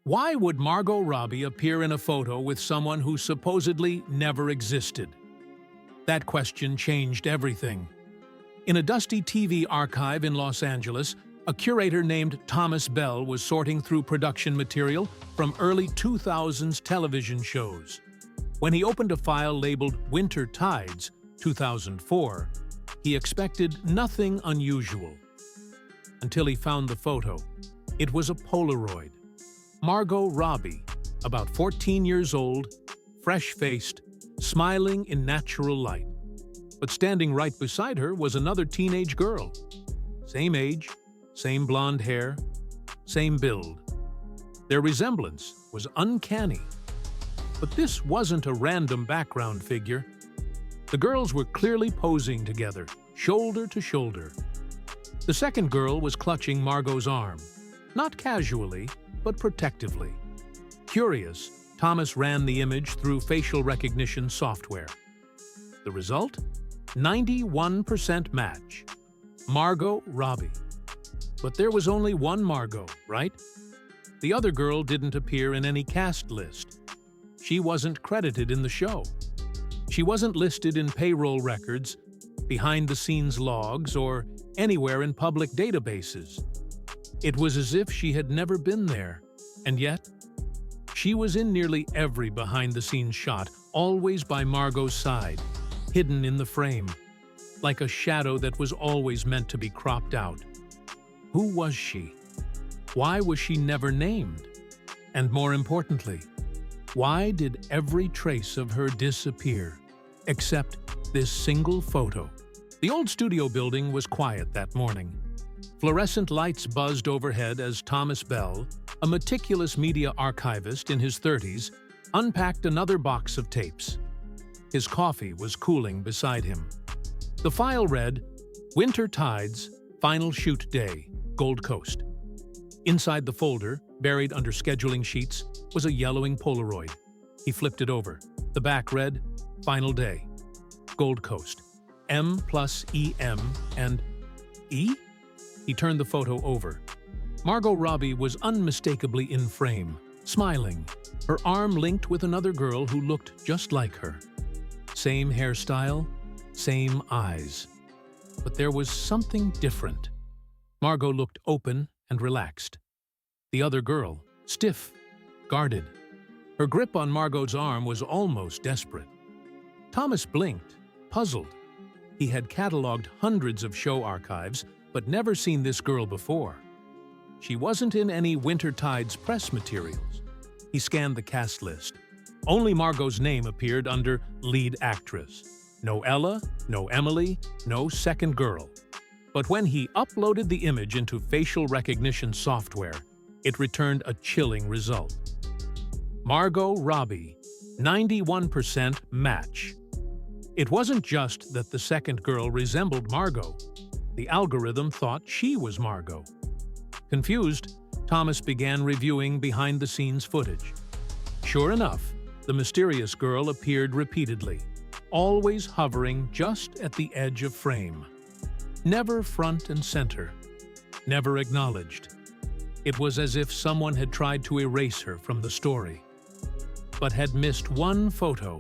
Why would Margot Robbie appear in a photo with someone who supposedly never existed? That question changed everything. In a dusty TV archive in Los Angeles, a curator named Thomas Bell was sorting through production material from early 2000s television shows. When he opened a file labeled Winter Tides, 2004, he expected nothing unusual. Until he found the photo. It was a Polaroid. Margot Robbie, about 14 years old, fresh-faced, smiling in natural light. But standing right beside her was another teenage girl. Same age, same blonde hair, same build. Their resemblance was uncanny. But this wasn't a random background figure. The girls were clearly posing together, shoulder to shoulder. The second girl was clutching Margot's arm, not casually, but protectively. Curious, Thomas ran the image through facial recognition software. The result? 91% match. Margot Robbie. But there was only one Margot, right? The other girl didn't appear in any cast list. She wasn't credited in the show. She wasn't listed in payroll records, behind-the-scenes logs, or anywhere in public databases. It was as if she had never been there, and yet, she was in nearly every behind-the-scenes shot, always by Margot's side, hidden in the frame, like a shadow that was always meant to be cropped out. Who was she? Why was she never named? And more importantly, why did every trace of her disappear, except this single photo? The old studio building was quiet that morning. Fluorescent lights buzzed overhead as Thomas Bell, a meticulous media archivist in his 30s, unpacked another box of tapes. His coffee was cooling beside him. The file read, Winter Tides, Final Shoot Day, Gold Coast. Inside the folder, buried under scheduling sheets, was a yellowing Polaroid. He flipped it over. The back read, Final Day, Gold Coast. M+EM and E? He turned the photo over. Margot Robbie was unmistakably in frame, smiling, her arm linked with another girl who looked just like her. Same hairstyle, same eyes. But there was something different. Margot looked open and relaxed. The other girl, stiff, guarded. Her grip on Margot's arm was almost desperate. Thomas blinked, puzzled. He had cataloged hundreds of show archives, but never seen this girl before. She wasn't in any Winter Tides press materials. He scanned the cast list. Only Margot's name appeared under lead actress. No Ella, no Emily, no second girl. But when he uploaded the image into facial recognition software, it returned a chilling result. Margot Robbie, 91% match. It wasn't just that the second girl resembled Margot. The algorithm thought she was Margot. Confused, Thomas began reviewing behind-the-scenes footage. Sure enough, the mysterious girl appeared repeatedly, always hovering just at the edge of frame. Never front and center, never acknowledged. It was as if someone had tried to erase her from the story, but had missed one photo.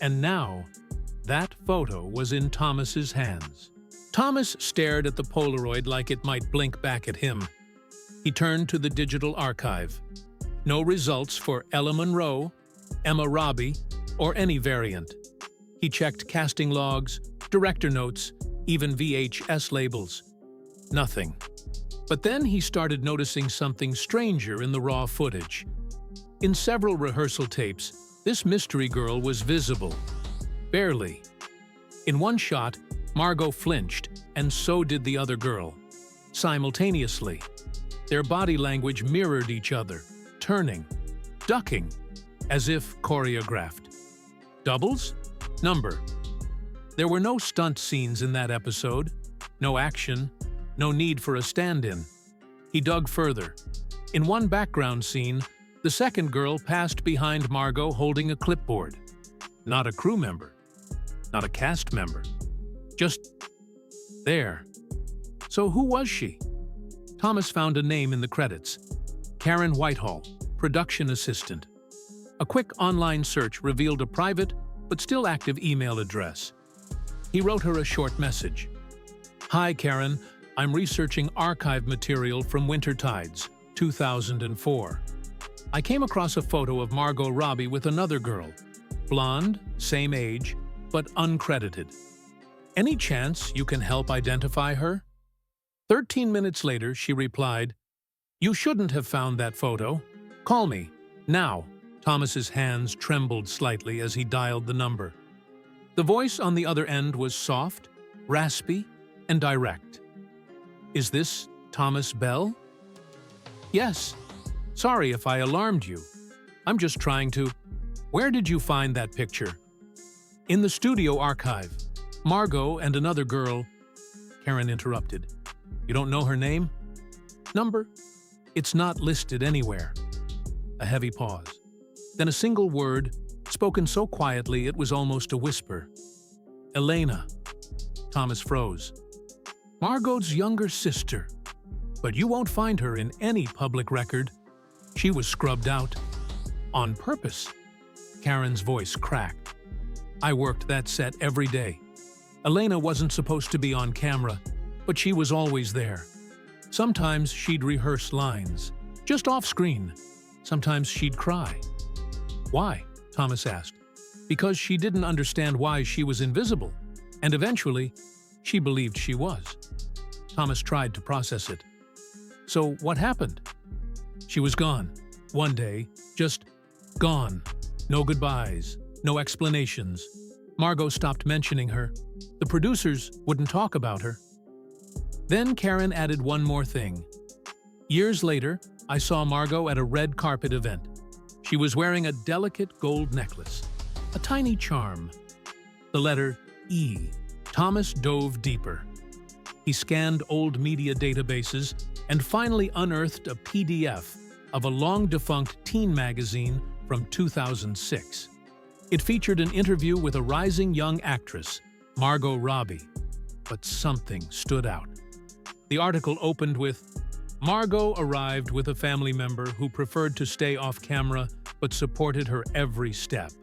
And now, that photo was in Thomas's hands. Thomas stared at the Polaroid like it might blink back at him. He turned to the digital archive. No results for Ella Monroe, Emma Robbie, or any variant. He checked casting logs, director notes, even VHS labels. Nothing. But then he started noticing something stranger in the raw footage. In several rehearsal tapes, this mystery girl was visible. Barely. In one shot, Margot flinched, and so did the other girl. Simultaneously. Their body language mirrored each other, turning, ducking, as if choreographed. Doubles? Number. There were no stunt scenes in that episode, no action, no need for a stand-in. He dug further. In one background scene, the second girl passed behind Margot holding a clipboard. Not a crew member. Not a cast member. Just there. So who was she? Thomas found a name in the credits. Karen Whitehall, production assistant. A quick online search revealed a private but still active email address. He wrote her a short message. "Hi, Karen. I'm researching archive material from Winter Tides, 2004. I came across a photo of Margot Robbie with another girl. Blonde, same age, but uncredited. Any chance you can help identify her?" 13 minutes later, she replied, "You shouldn't have found that photo. Call me, now." Thomas's hands trembled slightly as he dialed the number. The voice on the other end was soft, raspy, and direct. "Is this Thomas Bell?" "Yes. Sorry if I alarmed you. I'm just trying to—" "Where did you find that picture?" "In the studio archive. Margot and another girl—" Karen interrupted. "You don't know her name?" "Number? It's not listed anywhere." A heavy pause. Then a single word, spoken so quietly it was almost a whisper. "Elena." Thomas froze. "Margot's younger sister. But you won't find her in any public record. She was scrubbed out. On purpose." Karen's voice cracked. "I worked that set every day. Elena wasn't supposed to be on camera, but she was always there. Sometimes she'd rehearse lines, just off-screen. Sometimes she'd cry." "Why?" Thomas asked. "Because she didn't understand why she was invisible, and eventually, she believed she was." Thomas tried to process it. "So what happened?" "She was gone. One day, just gone. No goodbyes, no explanations. Margot stopped mentioning her. The producers wouldn't talk about her." Then Karen added one more thing. "Years later, I saw Margot at a red carpet event. She was wearing a delicate gold necklace, a tiny charm. The letter E." Thomas dove deeper. He scanned old media databases and finally unearthed a PDF of a long-defunct teen magazine from 2006. It featured an interview with a rising young actress, Margot Robbie. But something stood out. The article opened with, "Margot arrived with a family member who preferred to stay off camera but supported her every step."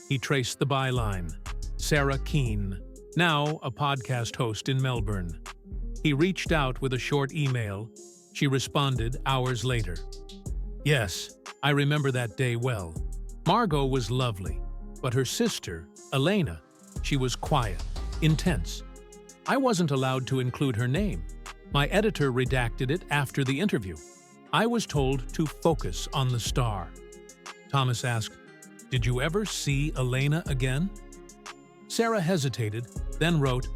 He traced the byline, "Sarah Keane, now a podcast host in Melbourne." He reached out with a short email. She responded hours later. "Yes, I remember that day well. Margot was lovely, but her sister, Elena, she was quiet, intense. I wasn't allowed to include her name. My editor redacted it after the interview. I was told to focus on the star." Thomas asked, "Did you ever see Elena again?" Sarah hesitated, then wrote,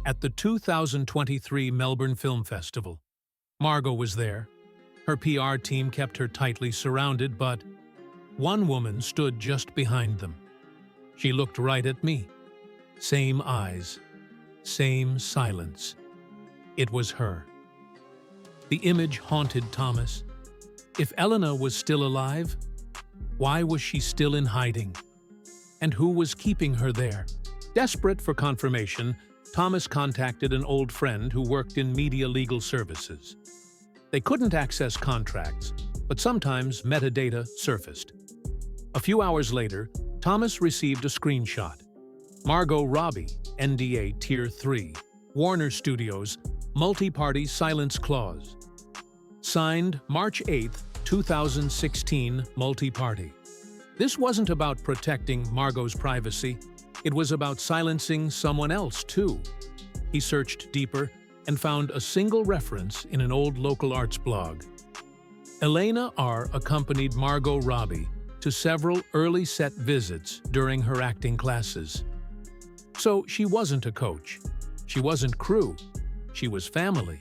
"At the 2023 Melbourne Film Festival. Margot was there. Her PR team kept her tightly surrounded, but one woman stood just behind them. She looked right at me. Same eyes, same silence. It was her." The image haunted Thomas. If Elena was still alive, why was she still in hiding? And who was keeping her there? Desperate for confirmation, Thomas contacted an old friend who worked in media legal services. They couldn't access contracts, but sometimes metadata surfaced. A few hours later, Thomas received a screenshot. Margot Robbie, NDA Tier 3, Warner Studios, Multi-Party Silence Clause. Signed March 8, 2016, Multi-Party. This wasn't about protecting Margot's privacy. It was about silencing someone else, too. He searched deeper and found a single reference in an old local arts blog. Elena R. accompanied Margot Robbie to several early set visits during her acting classes. So she wasn't a coach. She wasn't crew. She was family.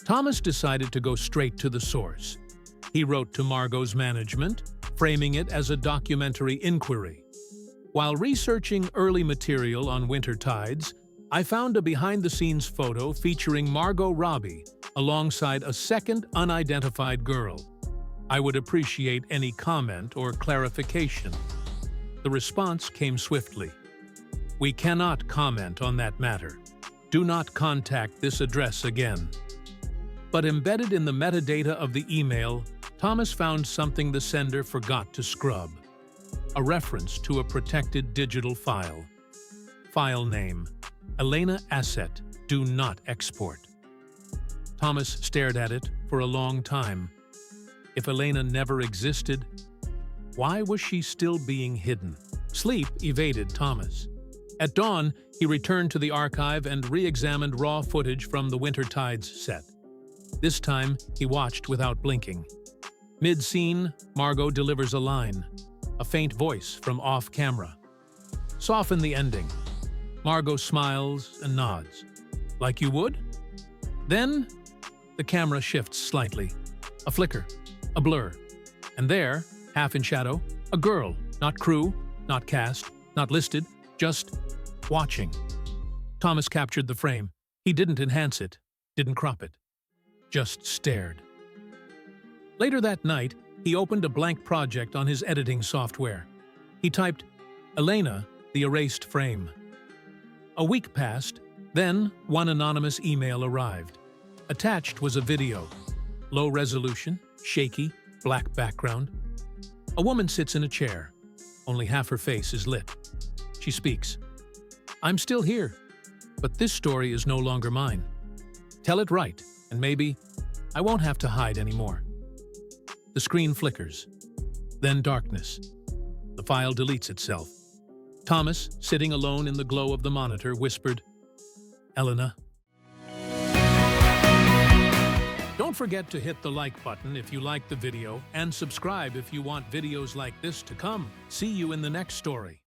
Thomas decided to go straight to the source. He wrote to Margot's management, framing it as a documentary inquiry. While researching early material on Winter Tides, I found a behind-the-scenes photo featuring Margot Robbie alongside a second unidentified girl. I would appreciate any comment or clarification. The response came swiftly. "We cannot comment on that matter. Do not contact this address again." But embedded in the metadata of the email, Thomas found something the sender forgot to scrub. A reference to a protected digital file. File name: Elena Asset, do not export. Thomas stared at it for a long time. If Elena never existed, why was she still being hidden? Sleep evaded Thomas. At dawn, he returned to the archive and re-examined raw footage from the Winter Tides set. This time, he watched without blinking. Mid-scene, Margot delivers a line, a faint voice from off-camera. Soften the ending. Margot smiles and nods. Like you would? Then, the camera shifts slightly. A flicker, a blur. And there, half in shadow, a girl, not crew, not cast, not listed, just watching. Thomas captured the frame. He didn't enhance it, didn't crop it, just stared. Later that night, he opened a blank project on his editing software. He typed, Elena, the erased frame. A week passed, then one anonymous email arrived. Attached was a video. Low resolution, shaky, black background. A woman sits in a chair. Only half her face is lit. She speaks. I'm still here, but this story is no longer mine. Tell it right, and maybe I won't have to hide anymore. The screen flickers. Then darkness. The file deletes itself. Thomas, sitting alone in the glow of the monitor, whispered, Elena. Don't forget to hit the like button if you like the video and subscribe if you want videos like this to come. See you in the next story.